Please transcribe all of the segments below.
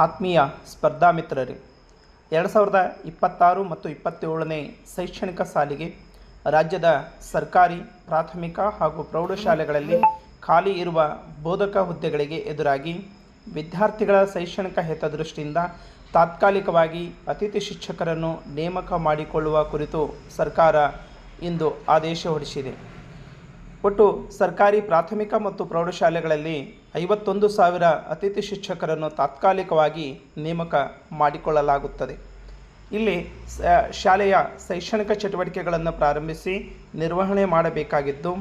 ಆತ್ಮೀಯ ಸ್ಪರ್ಧಾ ಮಿತ್ರರೇ, 2026 ಮತ್ತು 27ನೇ ಶೈಕ್ಷಣಿಕ ಸಾಲಿಗೆ ರಾಜ್ಯದ ಸರ್ಕಾರಿ ಪ್ರಾಥಮಿಕ ಹಾಗೂ ಪ್ರೌಢಶಾಲೆಗಳಲ್ಲಿ ಖಾಲಿ ಇರುವ ಬೋಧಕ ಹುದ್ದೆಗಳಿಗೆ ಎದುರಾಗಿ ವಿದ್ಯಾರ್ಥಿಗಳ ಶೈಕ್ಷಣಿಕ ಹಿತದೃಷ್ಟಿಯಿಂದ ತಾತ್ಕಾಲಿಕವಾಗಿ ಅತಿಥಿ ಶಿಕ್ಷಕರನ್ನು ನೇಮಕ ಮಾಡಿಕೊಳ್ಳುವ ಕುರಿತು ಸರ್ಕಾರ ಇಂದು ಆದೇಶ ಹೊರಡಿಸಿದೆ. ಒಟ್ಟು ಸರ್ಕಾರಿ ಪ್ರಾಥಮಿಕ ಮತ್ತು ಪ್ರೌಢಶಾಲೆಗಳಲ್ಲಿ 51,000 ಅತಿಥಿ ಶಿಕ್ಷಕರನ್ನು ತಾತ್ಕಾಲಿಕವಾಗಿ ನೇಮಕ ಮಾಡಿಕೊಳ್ಳಲಾಗುತ್ತದೆ. ಇಲ್ಲಿ ಶಾಲೆಯ ಶೈಕ್ಷಣಿಕ ಚಟುವಟಿಕೆಗಳನ್ನು ಪ್ರಾರಂಭಿಸಿ ನಿರ್ವಹಣೆ ಮಾಡಬೇಕಾಗಿದ್ದು,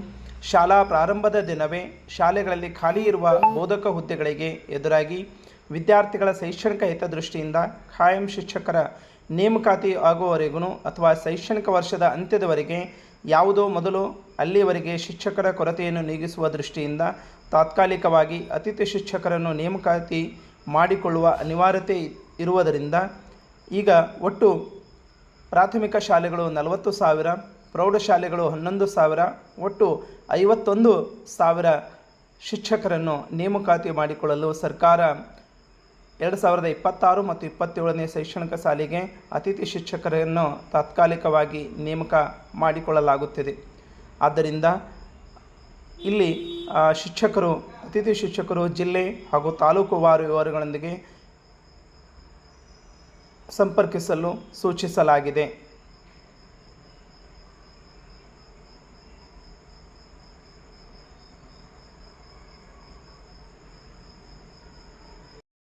ಶಾಲಾ ಪ್ರಾರಂಭದ ದಿನವೇ ಶಾಲೆಗಳಲ್ಲಿ ಖಾಲಿ ಇರುವ ಬೋಧಕ ಹುದ್ದೆಗಳಿಗೆ ಎದುರಾಗಿ ವಿದ್ಯಾರ್ಥಿಗಳ ಶೈಕ್ಷಣಿಕ ಹಿತದೃಷ್ಟಿಯಿಂದ ಖಾಯಂ ಶಿಕ್ಷಕರ ನೇಮಕಾತಿ ಆಗುವವರೆಗೂ ಅಥವಾ ಶೈಕ್ಷಣಿಕ ವರ್ಷದ ಅಂತ್ಯದವರೆಗೆ ಯಾವುದೋ ಮೊದಲು ಅಲ್ಲಿಯವರೆಗೆ ಶಿಕ್ಷಕರ ಕೊರತೆಯನ್ನು ನೀಗಿಸುವ ದೃಷ್ಟಿಯಿಂದ ತಾತ್ಕಾಲಿಕವಾಗಿ ಅತಿಥಿ ಶಿಕ್ಷಕರನ್ನು ನೇಮಕಾತಿ ಮಾಡಿಕೊಳ್ಳುವ ಅನಿವಾರ್ಯತೆ ಇರುವುದರಿಂದ ಈಗ ಒಟ್ಟು ಪ್ರಾಥಮಿಕ ಶಾಲೆಗಳು 40,000, ಪ್ರೌಢಶಾಲೆಗಳು 11,000, ಒಟ್ಟು 51,000 ಶಿಕ್ಷಕರನ್ನು ನೇಮಕಾತಿ ಮಾಡಿಕೊಳ್ಳಲು ಸರ್ಕಾರ 2026 ಮತ್ತು 27ನೇ ಶೈಕ್ಷಣಿಕ ಸಾಲಿಗೆ ಅತಿಥಿ ಶಿಕ್ಷಕರನ್ನು ತಾತ್ಕಾಲಿಕವಾಗಿ ನೇಮಕ ಮಾಡಿಕೊಳ್ಳಲಾಗುತ್ತಿದೆ. ಆದ್ದರಿಂದ ಇಲ್ಲಿ ಅತಿಥಿ ಶಿಕ್ಷಕರು ಜಿಲ್ಲೆ ಹಾಗೂ ತಾಲೂಕು ವಿವರಗಳೊಂದಿಗೆ ಸಂಪರ್ಕಿಸಲು ಸೂಚಿಸಲಾಗಿದೆ.